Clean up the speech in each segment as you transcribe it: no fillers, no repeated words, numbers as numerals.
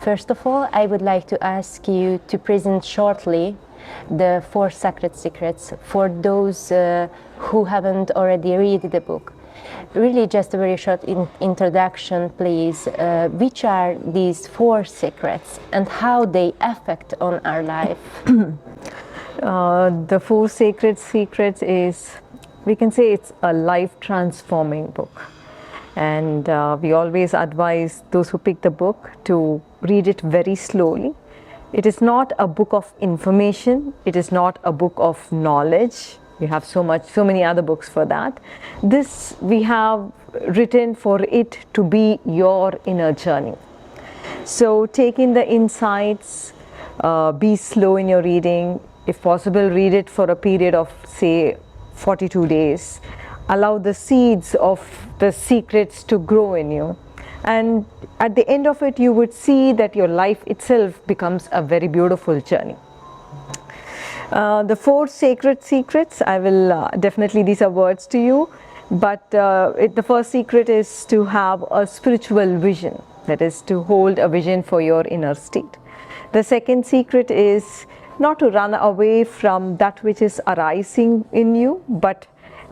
First of all, I would like to ask you to present shortly the 4 sacred secrets for those who haven't already read the book. Really just a very short introduction, please. Which are these 4 secrets and how they affect on our life? The 4 sacred secrets is, we can say it's a life transforming book. And we always advise those who pick the book to read it very slowly. It is not a book of information. It is not a book of knowledge. You have so many other books for that. This we have written for it to be your inner journey. So take in the insights, be slow in your reading. If possible, read it for a period of say 42 days. Allow the seeds of the secrets to grow in you. And at the end of it, you would see that your life itself becomes a very beautiful journey. The 4 sacred secrets, I will definitely, these are words to you, but the first secret is to have a spiritual vision, that is to hold a vision for your inner state. The second secret is not to run away from that which is arising in you, but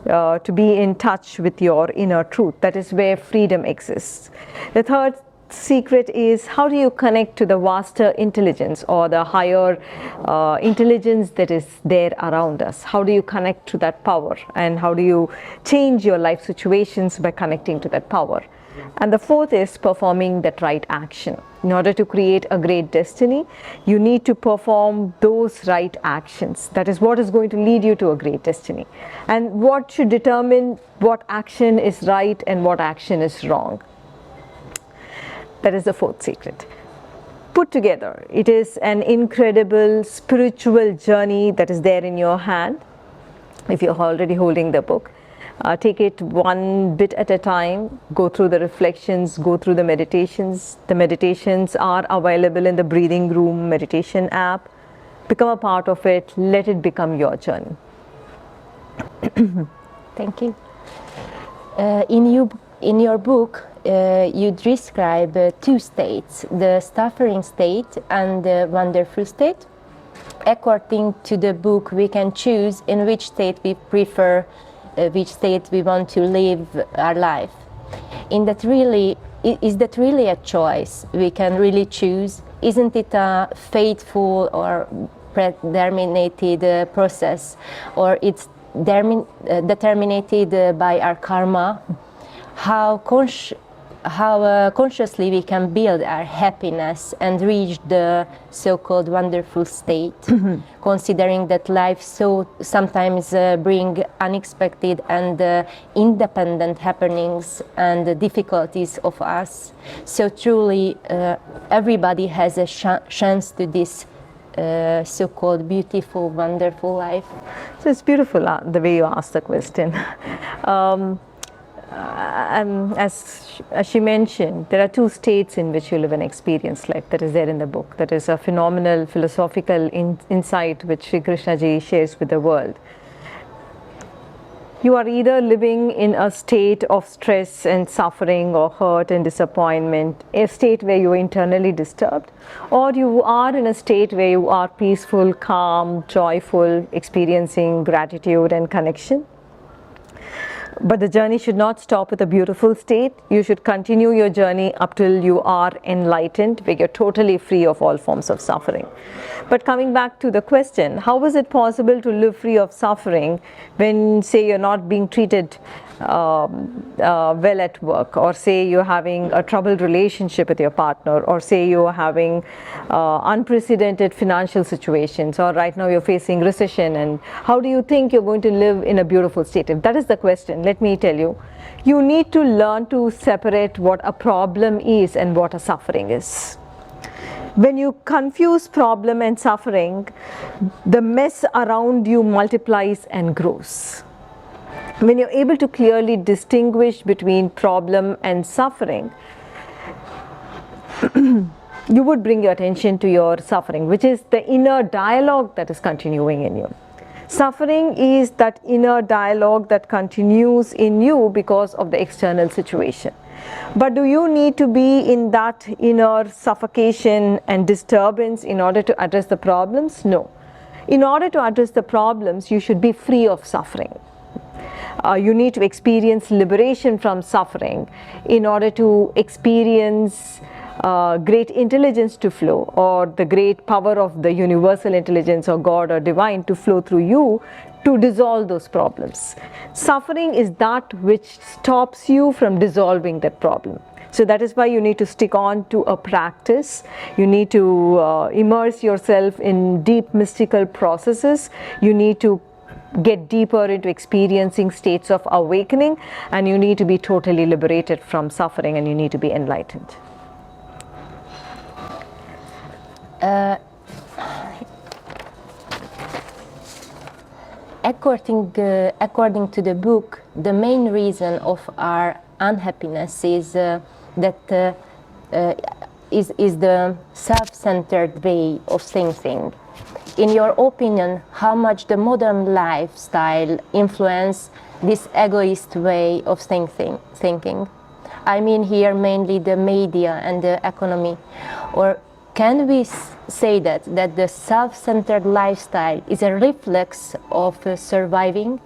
to be in touch with your inner truth. That is where freedom exists. The third secret is how do you connect to the vaster intelligence or the higher intelligence that is there around us. How do you connect to that power, and how do you change your life situations by connecting to that power. And the fourth is performing that right action. In order to create a great destiny, you need to perform those right actions. That is what is going to lead you to a great destiny. And what should determine what action is right and what action is wrong. That is the fourth secret. Put together, it is an incredible spiritual journey that is there in your hand. If you're already holding the book, take it one bit at a time, go through the reflections, go through the meditations. The meditations are available in the Breathing Room meditation app. Become a part of it, let it become your journey. Thank you. In your book, you describe 2 states, the suffering state and the wonderful state. According to the book, we can choose in which state we prefer, which state we want to live our life. Is that really a choice we can really choose? Isn't it a fateful or predetermined process, or it's determined by our karma? How consciously we can build our happiness and reach the so-called wonderful state, considering that life sometimes bring unexpected and independent happenings and difficulties of us. So truly everybody has a chance to this so-called beautiful, wonderful life. So it's beautiful the way you asked the question. As she mentioned, there are 2 states in which you live and experience life. That is there in the book. That is a phenomenal philosophical insight which Sri Preehtaji shares with the world. You are either living in a state of stress and suffering or hurt and disappointment, a state where you are internally disturbed, or you are in a state where you are peaceful, calm, joyful, experiencing gratitude and connection. But the journey should not stop with a beautiful state. You should continue your journey up till you are enlightened, where you're totally free of all forms of suffering. But coming back to the question, how is it possible to live free of suffering when, say, you're not being treated well at work, or say you're having a troubled relationship with your partner, or say you're having unprecedented financial situations, or right now you're facing recession, and how do you think you're going to live in a beautiful state? If that is the question, let me tell you, you need to learn to separate what a problem is and what a suffering is. When you confuse problem and suffering, the mess around you multiplies and grows. When you're able to clearly distinguish between problem and suffering, you would bring your attention to your suffering, which is the inner dialogue that is continuing in you. Suffering is that inner dialogue that continues in you because of the external situation. But do you need to be in that inner suffocation and disturbance in order to address the problems? No. In order to address the problems, you should be free of suffering. You need to experience liberation from suffering in order to experience great intelligence to flow, or the great power of the universal intelligence or God or divine to flow through you to dissolve those problems. Suffering is that which stops you from dissolving that problem. So that is why you need to stick on to a practice. You need to immerse yourself in deep mystical processes. You need to get deeper into experiencing states of awakening, and you need to be totally liberated from suffering, and you need to be enlightened. According to the book, the main reason of our unhappiness is the self-centered way of thinking. In your opinion, how much the modern lifestyle influence this egoist way of thinking? I mean here mainly the media and the economy. Or can we say that the self-centered lifestyle is a reflex of surviving?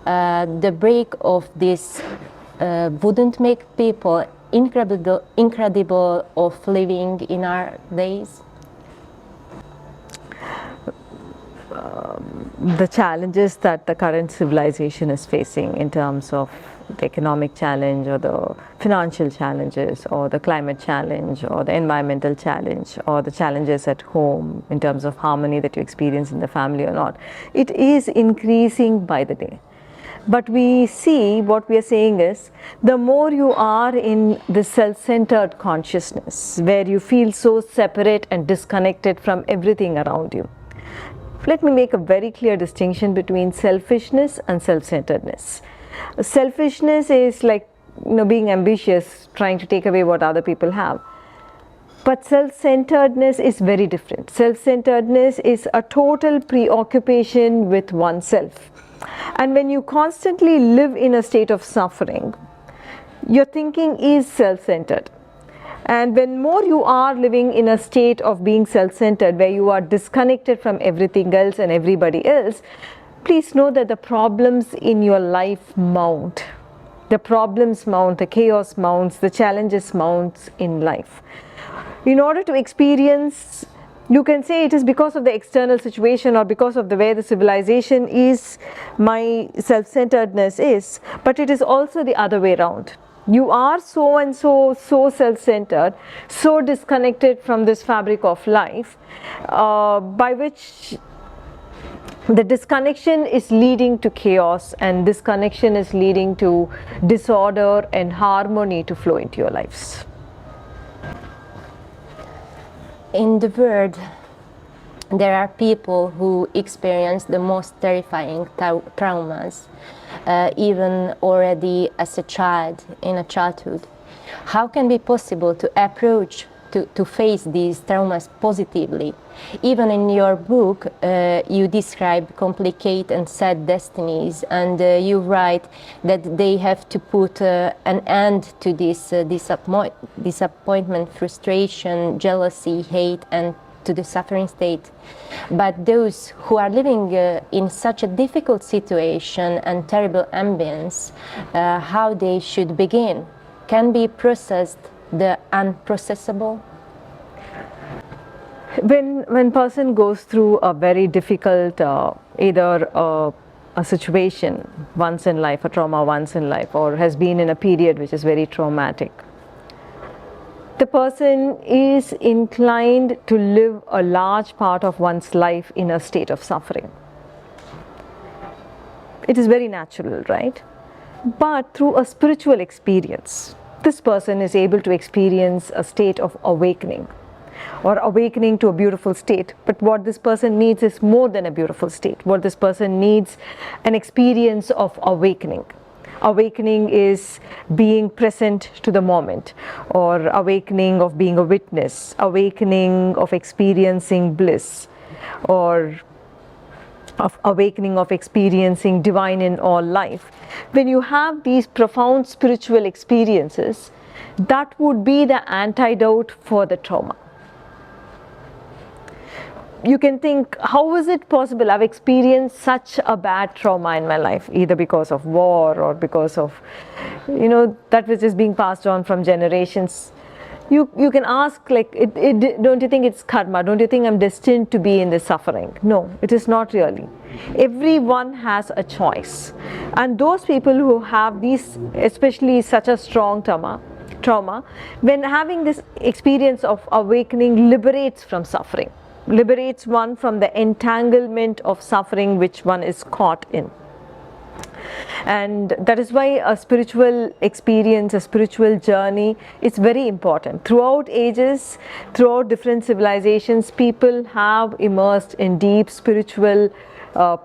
The break of this wouldn't make people incredible of living in our days? The challenges that the current civilization is facing in terms of the economic challenge, or the financial challenges, or the climate challenge, or the environmental challenge, or the challenges at home in terms of harmony that you experience in the family or not, it is increasing by the day. But we see, what we are saying is, the more you are in the self-centered consciousness, where you feel so separate and disconnected from everything around you. Let me make a very clear distinction between selfishness and self-centeredness. Selfishness is like, being ambitious, trying to take away what other people have. But self-centeredness is very different. Self-centeredness is a total preoccupation with oneself. And when you constantly live in a state of suffering, your thinking is self-centered. And when more you are living in a state of being self-centered, where you are disconnected from everything else and everybody else, please know that the problems in your life mount. The problems mount, the chaos mounts, the challenges mounts in life. In order to experience, you can say it is because of the external situation or because of the way the civilization is, my self-centeredness is, but it is also the other way around. You are so and so self-centered, so disconnected from this fabric of life, by which the disconnection is leading to chaos, and disconnection is leading to disorder and harmony to flow into your lives. In the world, there are people who experience the most terrifying traumas, even already as a child, in a childhood. How can it be possible to approach, to face these traumas positively? Even in your book, you describe complicated and sad destinies, and you write that they have to put an end to this disappointment, frustration, jealousy, hate, and to the suffering state. But those who are living in such a difficult situation and terrible ambience, how they should begin? Can be processed the unprocessable? When person goes through a very difficult, either a situation once in life, a trauma once in life, or has been in a period which is very traumatic, the person is inclined to live a large part of one's life in a state of suffering. It is very natural, right? But through a spiritual experience, this person is able to experience a state of awakening, or awakening to a beautiful state. But what this person needs is more than a beautiful state. What this person needs, an experience of awakening. Awakening is being present to the moment, or awakening of being a witness, awakening of experiencing bliss, or of awakening of experiencing divine in all life. When you have these profound spiritual experiences, that would be the antidote for the trauma. You can think, how is it possible? I've experienced such a bad trauma in my life, either because of war or because of, that which is being passed on from generations. You can ask, like, don't you think it's karma? Don't you think I'm destined to be in this suffering? No, it is not really. Everyone has a choice. And those people who have these, especially such a strong trauma, when having this experience of awakening, liberates from suffering, liberates one from the entanglement of suffering which one is caught in. And that is why a spiritual experience, a spiritual journey is very important. Throughout ages, throughout different civilizations, people have immersed in deep spiritual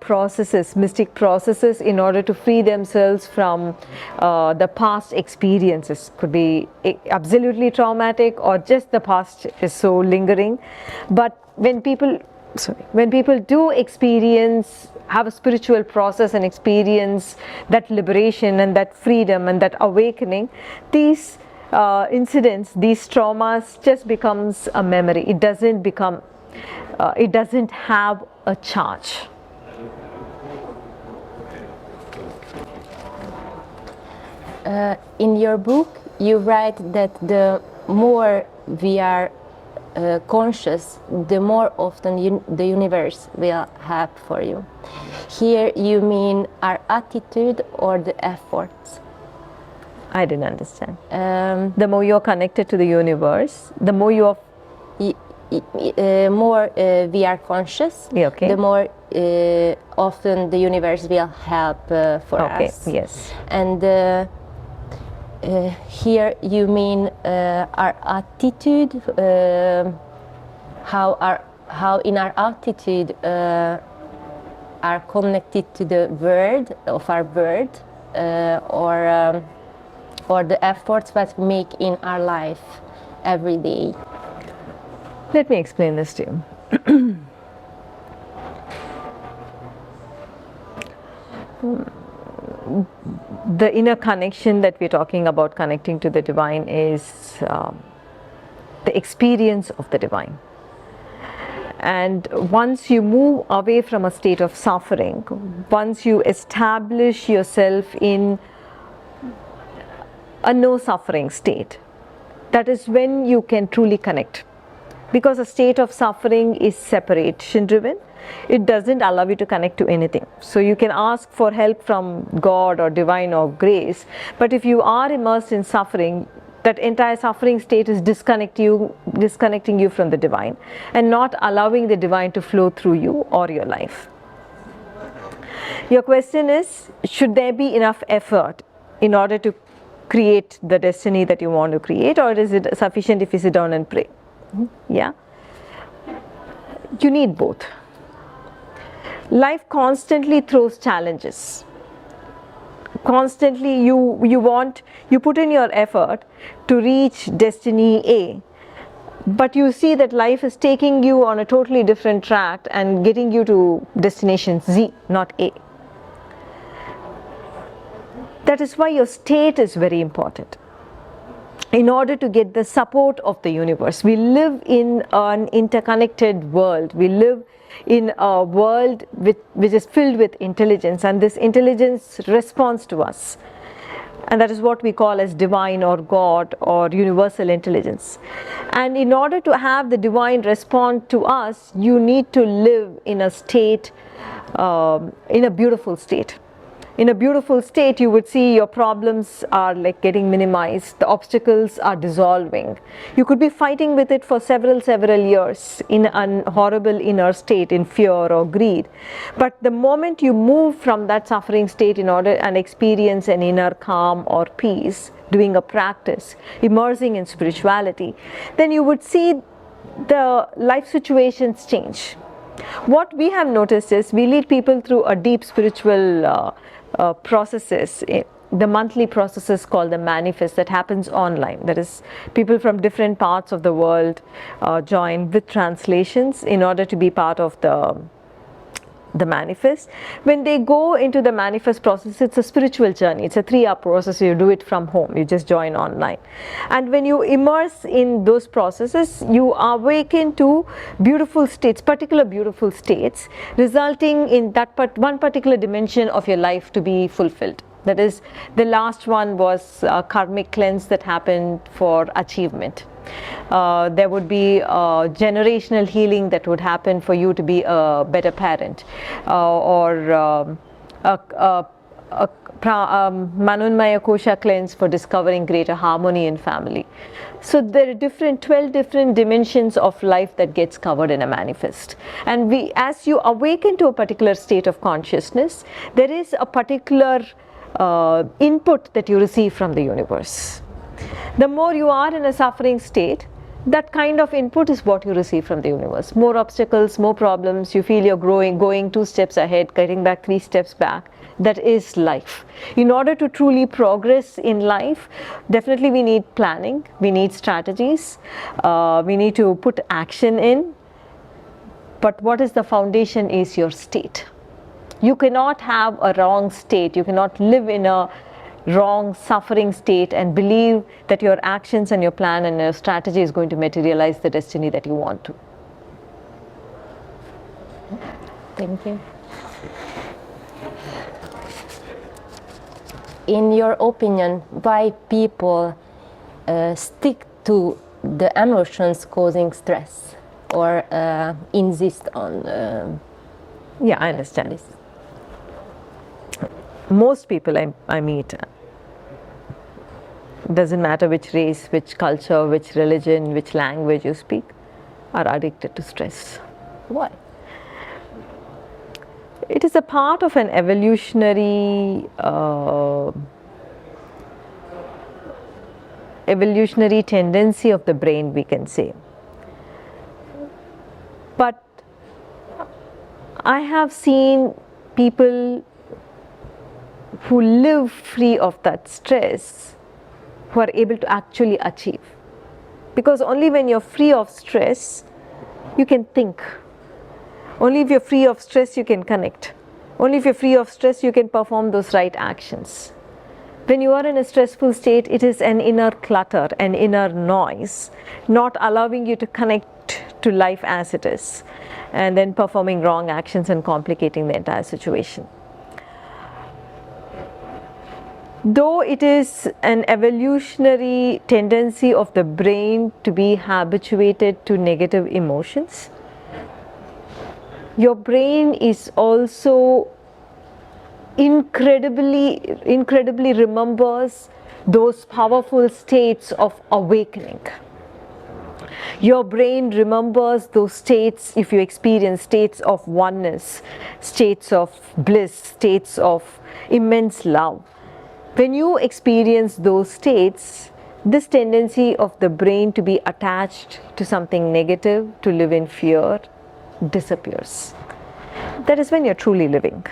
processes, mystic processes, in order to free themselves from the past experiences. Could be absolutely traumatic, or just the past is so lingering. But when people do have a spiritual process and experience that liberation and that freedom and that awakening, these incidents, these traumas just becomes a memory. It doesn't have a charge. In your book, you write that the more we are conscious, the more often the universe will help for you. Here you mean our attitude or the efforts? I didn't understand. The more you're connected to the universe, the more you're more we are conscious, okay, the more often the universe will help for us. Yes. And here you mean our attitude, how in our attitude are connected to the word of our word, or the efforts that we make in our life every day. Let me explain this to you. The inner connection that we're talking about, connecting to the divine, is the experience of the divine. And once you move away from a state of suffering, once you establish yourself in a no suffering state, that is when you can truly connect. Because a state of suffering is separation driven. It doesn't allow you to connect to anything. So you can ask for help from God or divine or grace, but if you are immersed in suffering, that entire suffering state is disconnecting you from the divine and not allowing the divine to flow through you or your life. Your question is, should there be enough effort in order to create the destiny that you want to create, or is it sufficient if you sit down and pray? Yeah, you need both. Life constantly throws challenges. Constantly you put in your effort to reach destiny A, but you see that life is taking you on a totally different track and getting you to destination Z, not A. That is why your state is very important. In order to get the support of the universe, we live in an interconnected world. We live in a world which is filled with intelligence, and this intelligence responds to us, and that is what we call as divine or God or universal intelligence. And in order to have the divine respond to us, you need to live in a state, in a beautiful state. In a beautiful state, you would see your problems are like getting minimized, the obstacles are dissolving. You could be fighting with it for several years in a horrible inner state, in fear or greed. But the moment you move from that suffering state in order and experience an inner calm or peace, doing a practice, immersing in spirituality, then you would see the life situations change. What we have noticed is we lead people through a deep spiritual processes, the monthly processes called the manifest, that happens online. That is, people from different parts of the world join with translations in order to be part of the manifest. When they go into the manifest process, it's a spiritual journey. It's a 3-hour process. You do it from home. You just join online. And when you immerse in those processes, you awaken to beautiful states, particular beautiful states, resulting in that one particular dimension of your life to be fulfilled. That is, the last one was a karmic cleanse that happened for achievement. There would be generational healing that would happen for you to be a better parent, or Manunmaya Kosha cleanse for discovering greater harmony in family. So there are 12 different dimensions of life that gets covered in a manifest. And as you awaken to a particular state of consciousness, there is a particular input that you receive from the universe. The more you are in a suffering state, that kind of input is what you receive from the universe. More obstacles, more problems, you feel you're going 2 steps ahead, getting back 3 steps back. That is life. In order to truly progress in life, definitely we need planning, we need strategies, we need to put action in. But what is the foundation is your state. You cannot have a wrong state, you cannot live in a wrong suffering state and believe that your actions and your plan and your strategy is going to materialize the destiny that you want to. Thank you. In your opinion, why people stick to the emotions causing stress or insist on yeah, I understand this. Most people I meet, doesn't matter which race, which culture, which religion, which language you speak, are addicted to stress. Why? It is a part of an evolutionary tendency of the brain, we can say. But I have seen people who live free of that stress, who are able to actually achieve. Because only when you're free of stress, you can think. Only if you're free of stress, you can connect. Only if you're free of stress, you can perform those right actions. When you are in a stressful state, it is an inner clutter, an inner noise, not allowing you to connect to life as it is, and then performing wrong actions and complicating the entire situation. Though it is an evolutionary tendency of the brain to be habituated to negative emotions, your brain is also incredibly remembers those powerful states of awakening. Your brain remembers those states if you experience states of oneness, states of bliss, states of immense love. When you experience those states, this tendency of the brain to be attached to something negative, to live in fear, disappears. That is when you're truly living.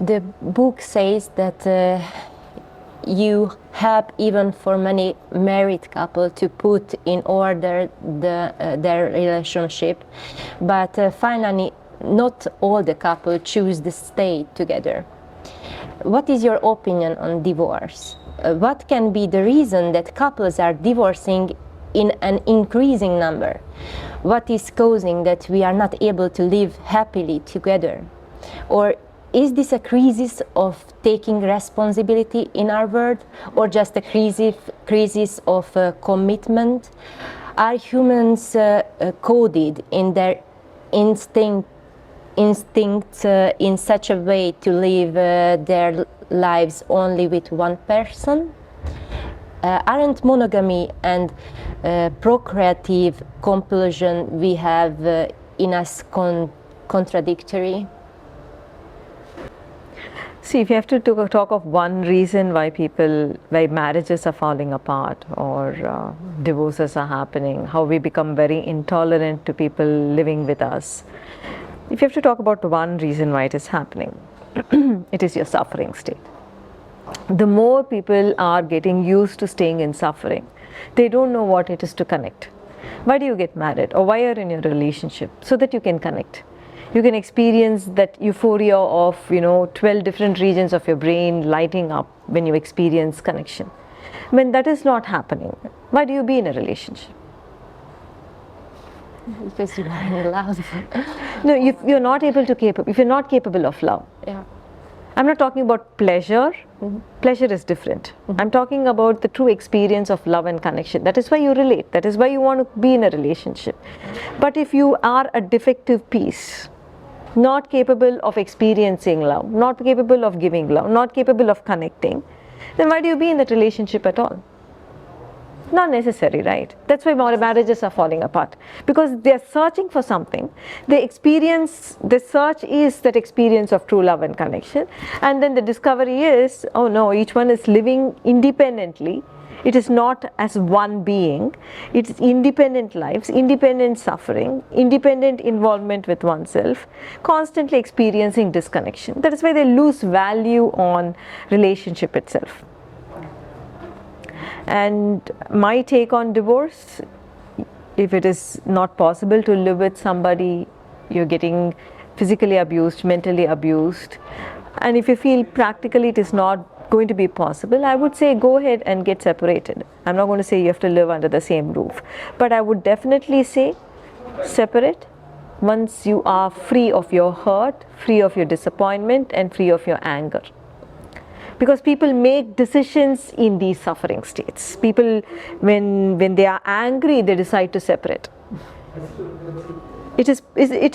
The book says that you help even for many married couples to put in order their relationship, but finally not all the couples choose to stay together. What is your opinion on divorce? What can be the reason that couples are divorcing in an increasing number? What is causing that we are not able to live happily together? Or is this a crisis of taking responsibility in our world, or just a crisis of commitment? Are humans coded in their instincts in such a way to live their lives only with one person? Aren't monogamy and procreative compulsion we have in us contradictory? See, if you have to talk of one reason why marriages are falling apart or divorces are happening, how we become very intolerant to people living with us. If you have to talk about one reason why it is happening, it is your suffering state. the more people are getting used to staying in suffering. They don't know what it is to connect. Why do you get married, or why you're in your relationship? So that you can connect. You can experience that euphoria of 12 different regions of your brain lighting up when you experience connection. When that is not happening, why do you be in a relationship? Because you are in love. No, if you're not capable of love. Yeah. I'm not talking about pleasure. Pleasure is different. I'm talking about the true experience of love and connection. That is why you relate. That is why you want to be in a relationship. But if you are a defective piece, not capable of experiencing love, not capable of giving love, not capable of connecting, then why do you be in that relationship at all? Not necessary, right? That's why more marriages are falling apart, because they are searching for something. The search is that experience of true love and connection, and then the discovery is, oh no, each one is living independently. It is not as one being. It's independent lives, independent suffering, independent involvement with oneself, constantly experiencing disconnection. That is why they lose value on relationship itself. And my take on divorce, if it is not possible to live with somebody, you're getting physically abused, mentally abused, and if you feel practically it is not going to be possible, I would say go ahead and get separated. I'm not going to say you have to live under the same roof, but I would definitely say separate once you are free of your hurt, free of your disappointment, and free of your anger. Because people make decisions in these suffering states. People, when they are angry, they decide to separate. It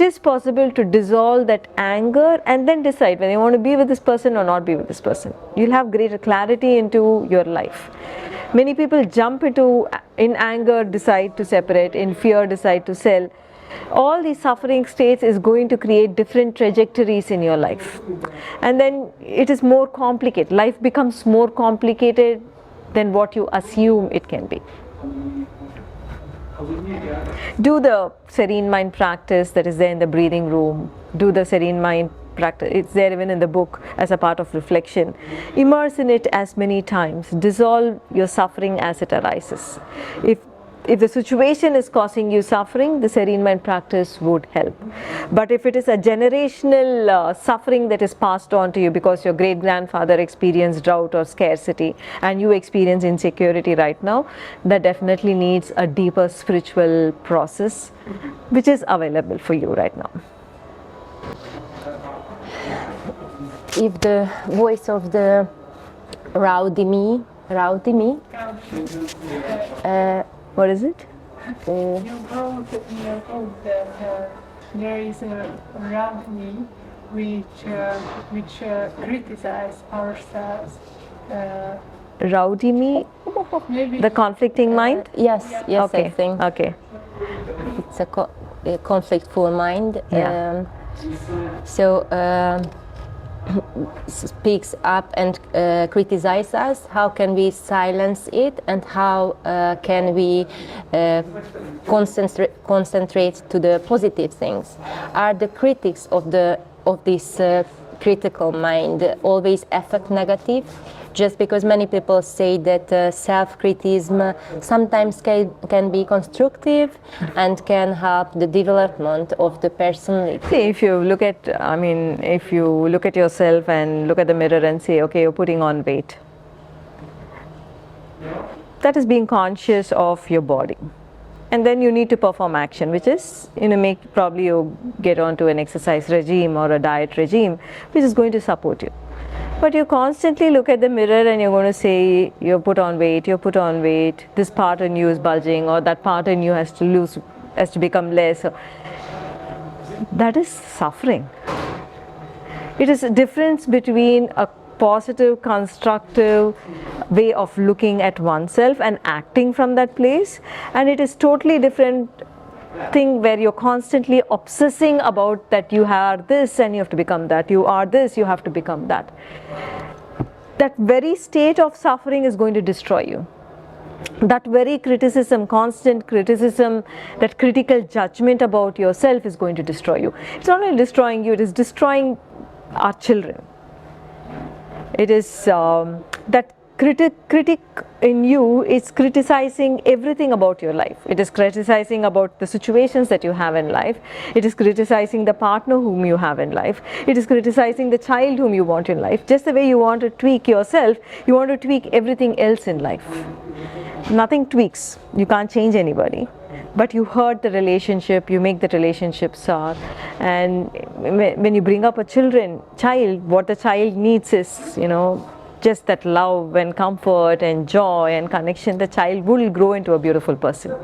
is possible to dissolve that anger and then decide whether you want to be with this person or not be with this person. You'll have greater clarity into your life. Many people jump in anger, decide to separate, in fear, decide to sell. All these suffering states is going to create different trajectories in your life, and then it is more complicated. Life becomes more complicated than what you assume it can be. Do the serene mind practice that is there in the breathing room. Do the serene mind practice. It's there even in the book as a part of reflection. Immerse in it as many times. Dissolve your suffering as it arises. If the situation is causing you suffering, the serene mind practice would help. But if it is a generational suffering that is passed on to you because your great grandfather experienced drought or scarcity and you experience insecurity right now, that definitely needs a deeper spiritual process which is available for you right now. If the voice of the rowdy me, what is it? You wrote in your book that there is a rowdy which criticize ourselves. Rowdy me? Maybe The conflicting mind? yes, Okay. I think Okay. it's a conflictful mind. Yeah. Speaks up and criticizes us. How can we silence it, and how can we concentrate to the positive things? Are the critics of this critical mind always affect negative? Just because many people say that self-criticism sometimes can be constructive and can help the development of the personality. See, if you look at yourself and look at the mirror and say, okay, you're putting on weight, that is being conscious of your body. And then you need to perform action, which is, probably you get onto an exercise regime or a diet regime, which is going to support you. But you constantly look at the mirror and you're going to say, you put on weight, this part in you is bulging, or that part in you has to become less. That is suffering. It is a difference between a positive, constructive way of looking at oneself and acting from that place, and it is totally different thing where you're constantly obsessing about that you are this and you have to become that, you are this, you have to become that. That very state of suffering is going to destroy you. That very criticism, constant criticism, that critical judgment about yourself is going to destroy you. It's not only destroying you, it is destroying our children. It is that critic in you is criticizing everything about your life. It is criticizing about the situations that you have in life. It is criticizing the partner whom you have in life. It is criticizing the child whom you want in life. Just the way you want to tweak yourself, you want to tweak everything else in life. Nothing tweaks. You can't change anybody. But you hurt the relationship, you make the relationship sour. And when you bring up a child, what the child needs is, just that love and comfort and joy and connection. The child will grow into a beautiful person.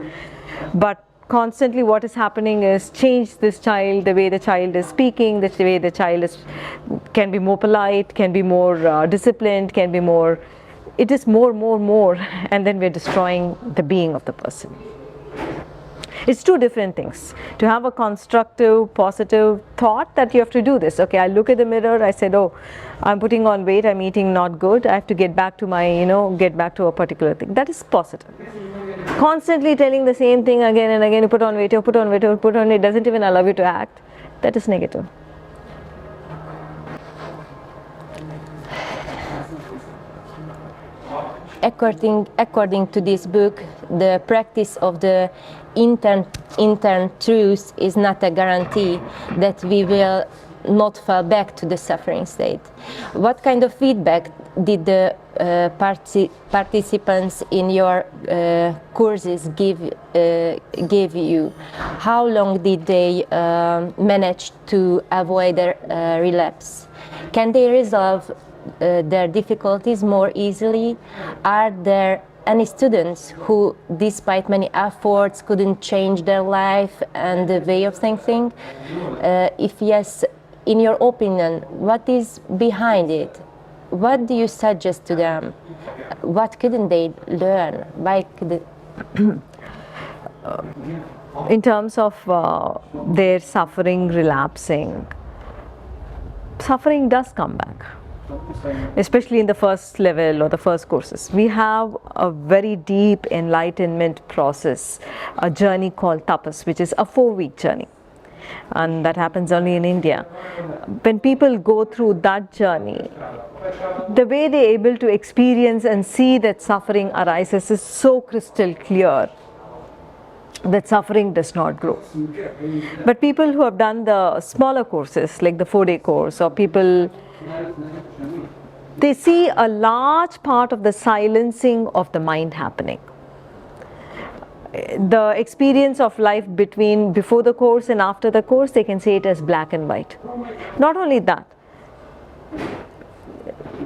But constantly what is happening is change this child, the way the child is speaking, the way the child can be more polite, can be more disciplined, can be more, it is more, and then we're destroying the being of the person. It's two different things. To have a constructive, positive thought that you have to do this. Okay, I look at the mirror, I said, oh, I'm putting on weight, I'm eating not good, I have to get back to my, get back to a particular thing. That is positive. Constantly telling the same thing again and again, you put on weight, you put on weight, you put on weight, doesn't even allow you to act. That is negative. According to this book, the practice of the intern truth is not a guarantee that we will not fall back to the suffering state. What kind of feedback did the participants in your courses give you? How long did they manage to avoid a relapse? Can they resolve their difficulties more easily? Are there any students who, despite many efforts, couldn't change their life and the way of thinking? If yes, in your opinion, what is behind it? What do you suggest to them? What couldn't they learn? Why could in terms of their suffering relapsing, suffering does come back. Especially in the first level or the first courses. We have a very deep enlightenment process, a journey called tapas, which is a 4-week journey. And that happens only in India. When people go through that journey, the way they're able to experience and see that suffering arises is so crystal clear that suffering does not grow. But people who have done the smaller courses, like the 4-day course, or people, they see a large part of the silencing of the mind happening. The experience of life before the course and after the course, they can see it as black and white. Not only that,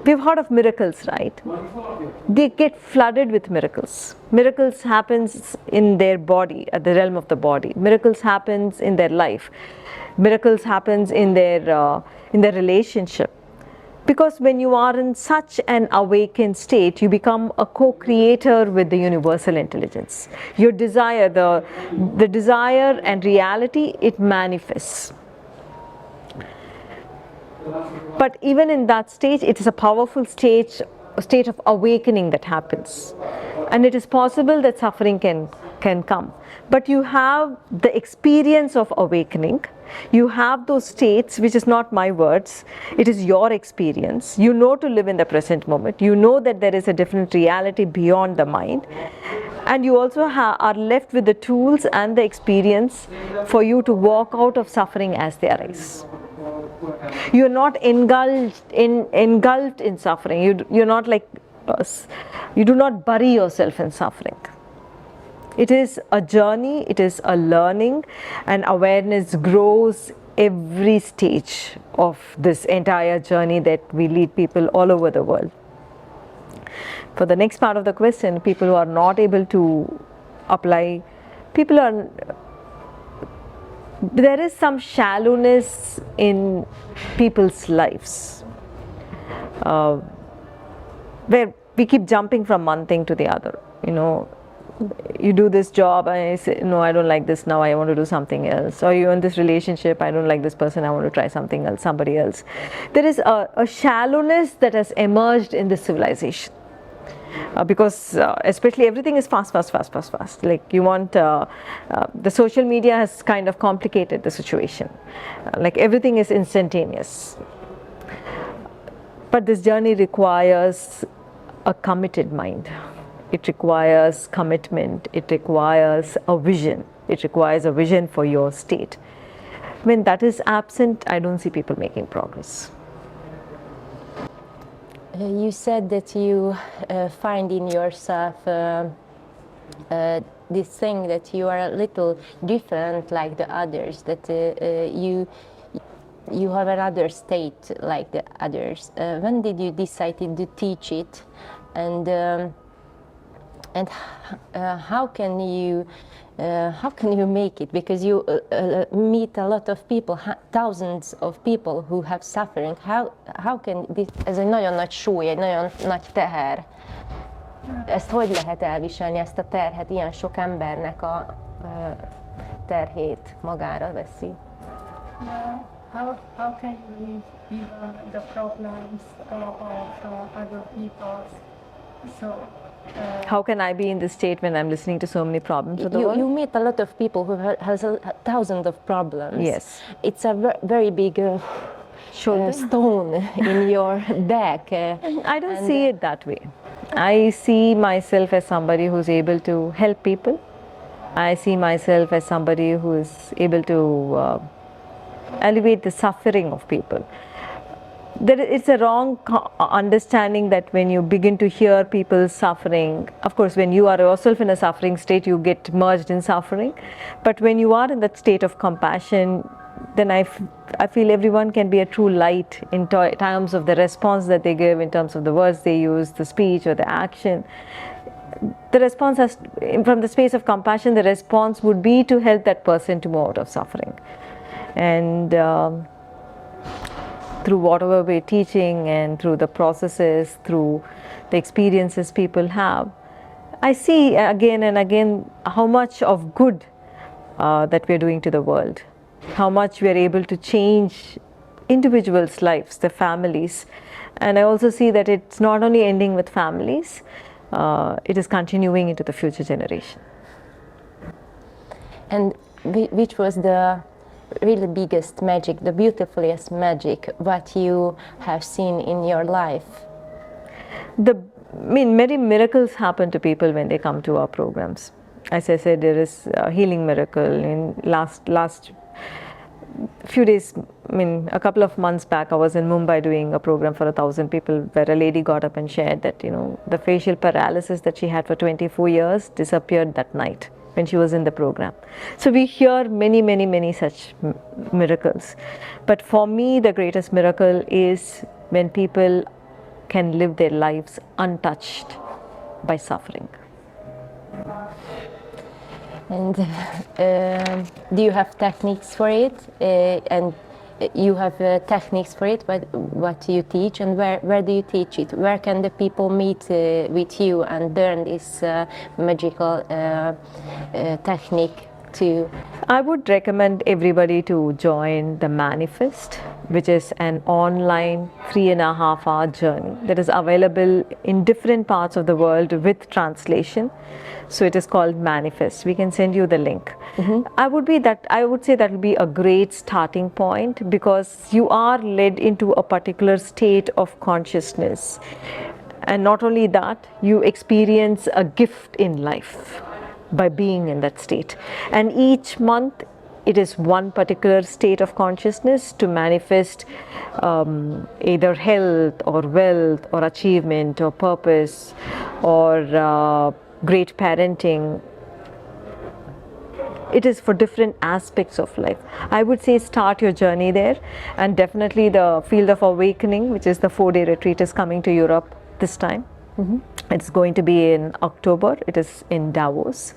we've heard of miracles, right? They get flooded with miracles. Miracles happens in their body, at the realm of the body. Miracles happens in their life. Miracles happens in their relationship. Because when you are in such an awakened state, you become a co-creator with the universal intelligence. Your desire, the desire and reality, it manifests. But even in that stage, it is a powerful state of awakening that happens. And it is possible that suffering can come. But you have the experience of awakening. You have those states, which is not my words. It is your experience. You know to live in the present moment. You know that there is a different reality beyond the mind. And you also are left with the tools and the experience for you to walk out of suffering as they arise. You're not engulfed in suffering. You're not like us. You do not bury yourself in suffering. It is a journey, it is a learning, and awareness grows every stage of this entire journey that we lead people all over the world. For the next part of the question, people who are not able to apply, there is some shallowness in people's lives, where we keep jumping from one thing to the other. You do this job, and I say, no, I don't like this now, I want to do something else. Or you're in this relationship, I don't like this person, I want to try something else, somebody else. There is a shallowness that has emerged in this civilization. Because especially everything is fast. Like you want, the social media has kind of complicated the situation. Like everything is instantaneous. But this journey requires a committed mind. It requires commitment. It requires a vision. It requires a vision for your state. When that is absent, I don't see people making progress. You said that you find in yourself this thing that you are a little different like the others, that you have another state like the others. When did you decide to teach it, and how can you make it? Because you meet a lot of people, thousands of people who have suffering. How can this? Ez egy nagyon nagy súly, egy nagyon nagy teher. Ezt hogy lehet elviselni, ezt a terhet, ilyen sok embernek a terhét magára veszi? How can you live even the problems of other people? So. How can I be in this state when I'm listening to so many problems of the world? You meet a lot of people who has thousands of problems. Yes. It's a very big stone in your back. I don't see it that way. I see myself as somebody who's able to help people. I see myself as somebody who is able to alleviate the suffering of people. It's a wrong understanding that when you begin to hear people suffering, of course when you are yourself in a suffering state, you get merged in suffering. But when you are in that state of compassion, then I feel everyone can be a true light in terms of the response that they give, in terms of the words they use, the speech or the action. The response has, from the space of compassion, the response would be to help that person to move out of suffering. And through whatever we're teaching and through the processes, through the experiences people have, I see again and again how much of good that we're doing to the world, how much we're able to change individuals' lives, their families. And I also see that it's not only ending with families, it is continuing into the future generation. And which was the really biggest magic, the beautifulest magic, what you have seen in your life? Many miracles happen to people when they come to our programs. As I said, there is a healing miracle. In last few days, a couple of months back, I was in Mumbai doing a program for 1,000 people, where a lady got up and shared that the facial paralysis that she had for 24 years disappeared that night when she was in the program. So we hear many such miracles. But for me, the greatest miracle is when people can live their lives untouched by suffering. And do you have techniques for it? And you have techniques for it, what you teach, and where do you teach it? Where can the people meet with you and learn this magical technique too? I would recommend everybody to join the Manifest, which is an online 3.5-hour journey that is available in different parts of the world with translation. So it is called Manifest. We can send you the link. Mm-hmm. I would say that will be a great starting point, because you are led into a particular state of consciousness. And not only that, you experience a gift in life by being in that state. And each month it is one particular state of consciousness to manifest either health or wealth or achievement or purpose or great parenting. It is for different aspects of life. I would say start your journey there, and definitely the Field of Awakening, which is the 4-day retreat, is coming to Europe this time. Mm-hmm. It's going to be in October. It is in Davos.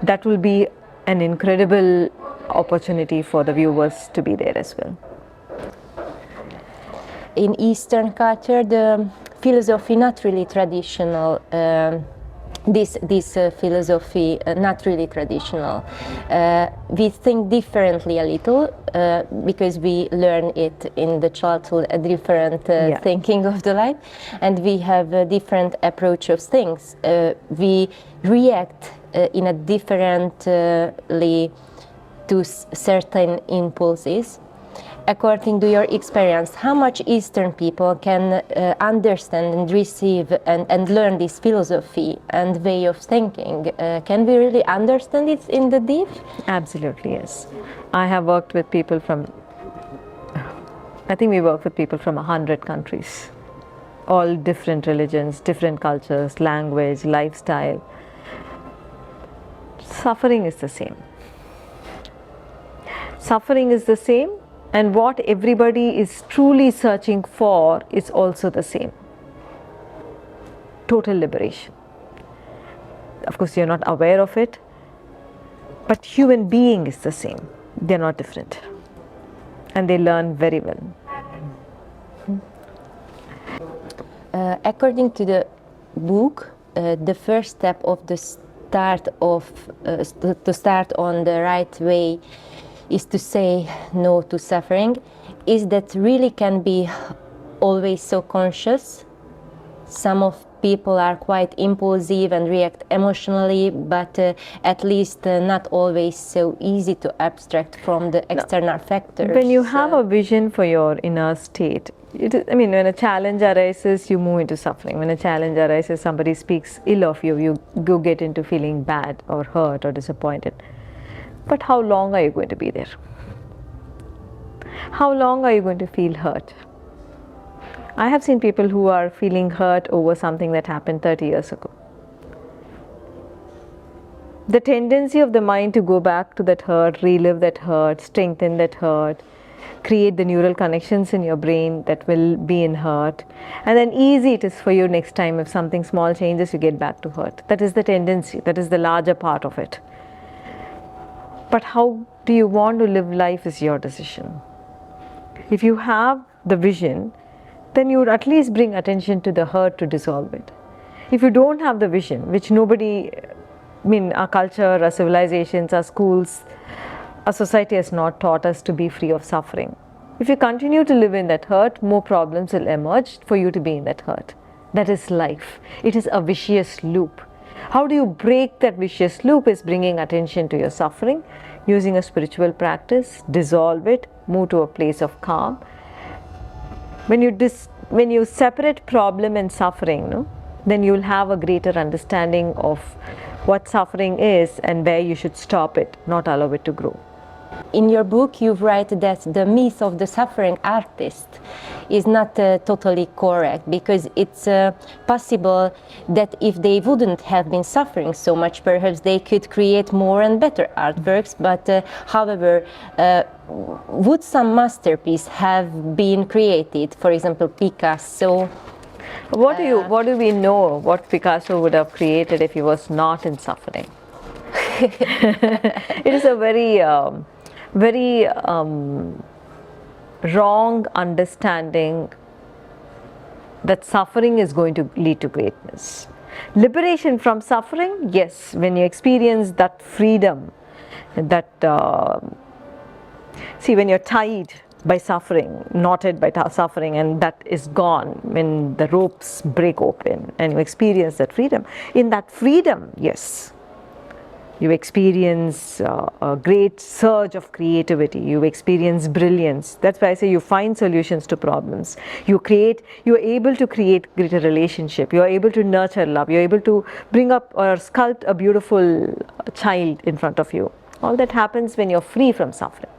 That will be an incredible opportunity for the viewers to be there as well. In Eastern culture, the philosophy not really traditional. This philosophy not really traditional. We think differently a little because we learn it in the childhood, a different thinking of the life, and we have a different approach of things. We react in a differently to certain impulses. according to your experience, how much Eastern people can understand and receive and learn this philosophy and way of thinking? Can we really understand it in the deep? Absolutely, yes. I have worked with people from, I think we work with people from 100 countries, all different religions, different cultures, language, lifestyle. Suffering is the same. Suffering is the same, and what everybody is truly searching for is also the same. Total liberation. Of course, you're not aware of it, but human being is the same. They're not different. And they learn very well. According to the book, the first step of the start of to start on the right way is to say no to suffering. Is that really can be always so conscious? Some of people are quite impulsive and react emotionally, but at least not always so easy to abstract from the external factors. When you have a vision for your inner state, when a challenge arises, you move into suffering. When a challenge arises, somebody speaks ill of you, you go get into feeling bad or hurt or disappointed. But how long are you going to be there? How long are you going to feel hurt? I have seen people who are feeling hurt over something that happened 30 years ago. The tendency of the mind to go back to that hurt, relive that hurt, strengthen that hurt, create the neural connections in your brain that will be in hurt, and then easy it is for you next time if something small changes, you get back to hurt. That is the tendency, that is the larger part of it. But how do you want to live life is your decision. If you have the vision, then you would at least bring attention to the hurt to dissolve it. If you don't have the vision, which nobody, our culture, our civilizations, our schools, our society has not taught us to be free of suffering. If you continue to live in that hurt, more problems will emerge for you to be in that hurt. That is life. It is a vicious loop. How do you break that vicious loop is bringing attention to your suffering, using a spiritual practice, dissolve it, move to a place of calm. When you separate problem and suffering, then you will have a greater understanding of what suffering is and where you should stop it, not allow it to grow. In your book, you write that the myth of the suffering artist is not totally correct, because it's possible that if they wouldn't have been suffering so much, perhaps they could create more and better artworks. But however, would some masterpiece have been created? For example, Picasso. What do we know what Picasso would have created if he was not in suffering? It is a very wrong understanding that suffering is going to lead to greatness. Liberation from suffering, yes, when you experience that freedom, that when you're tied by suffering, knotted by suffering, and that is gone, when the ropes break open and you experience that freedom, in that freedom, yes, you experience a great surge of creativity, you experience brilliance. That's why I say you find solutions to problems. You are able to create greater relationship, you are able to nurture love, you are able to bring up or sculpt a beautiful child in front of you. All that happens when you're free from suffering.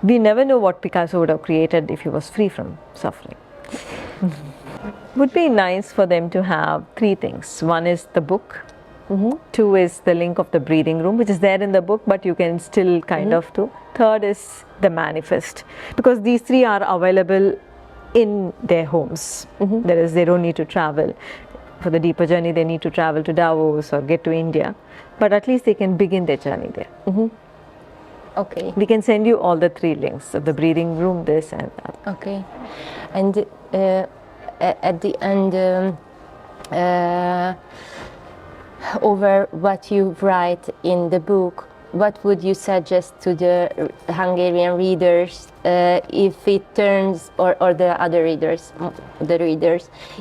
We never know what Picasso would have created if he was free from suffering. Would be nice for them to have 3 things. One is the book. 2 is the link of the breathing room, which is there in the book, but you can still kind of do. 3rd is the manifest, because these 3 are available in their homes. That is, they don't need to travel. For the deeper journey, they need to travel to Davos or get to India, but at least they can begin their journey there. Okay. We can send you all the 3 links of the breathing room, this and that. Okay. And at the end, over what you write in the book, what would you suggest to the Hungarian readers if it turns, or the other readers,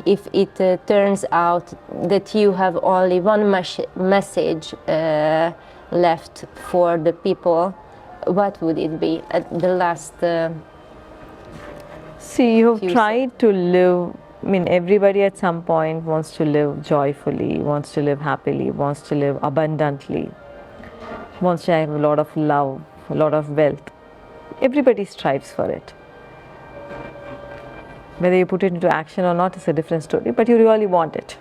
if it turns out that you have only one message left for the people what would it be at the last? See, you have Few tried to live. I mean, everybody at some point wants to live joyfully, wants to live happily, wants to live abundantly, wants to have a lot of love, a lot of wealth. Everybody strives for it. Whether you put it into action or not is a different story, but you really want it.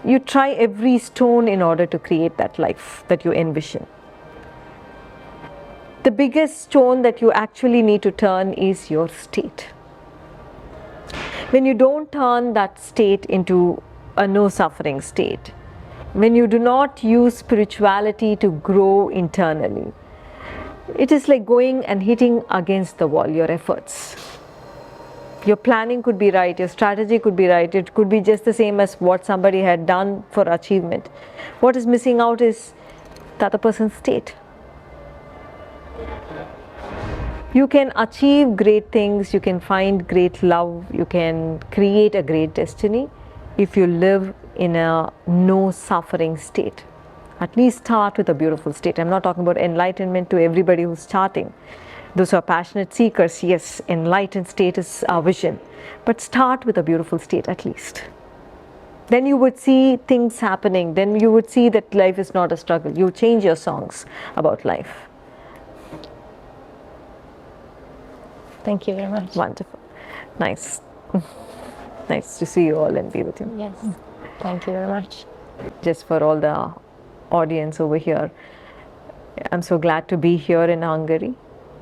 You try every stone in order to create that life that you envision. The biggest stone that you actually need to turn is your state. When you don't turn that state into a no suffering state, when you do not use spirituality to grow internally, it is like going and hitting against the wall, your efforts. Your planning could be right, your strategy could be right, it could be just the same as what somebody had done for achievement. What is missing out is the other person's state. You can achieve great things, you can find great love, you can create a great destiny if you live in a no suffering state. At least start with a beautiful state. I'm not talking about enlightenment to everybody who's starting. Those who are passionate seekers, yes, enlightened state is our vision. But start with a beautiful state at least. Then you would see things happening. Then you would see that life is not a struggle. You change your songs about life. Thank you very much. Wonderful. Nice. Nice to see you all and be with you. Yes. Thank you very much. Just for all the audience over here, I'm so glad to be here in Hungary,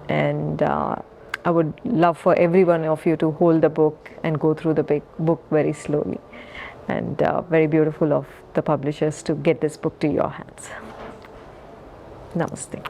and I would love for every one of you to hold the book and go through the big book very slowly, and very beautiful of the publishers to get this book to your hands. Namaste.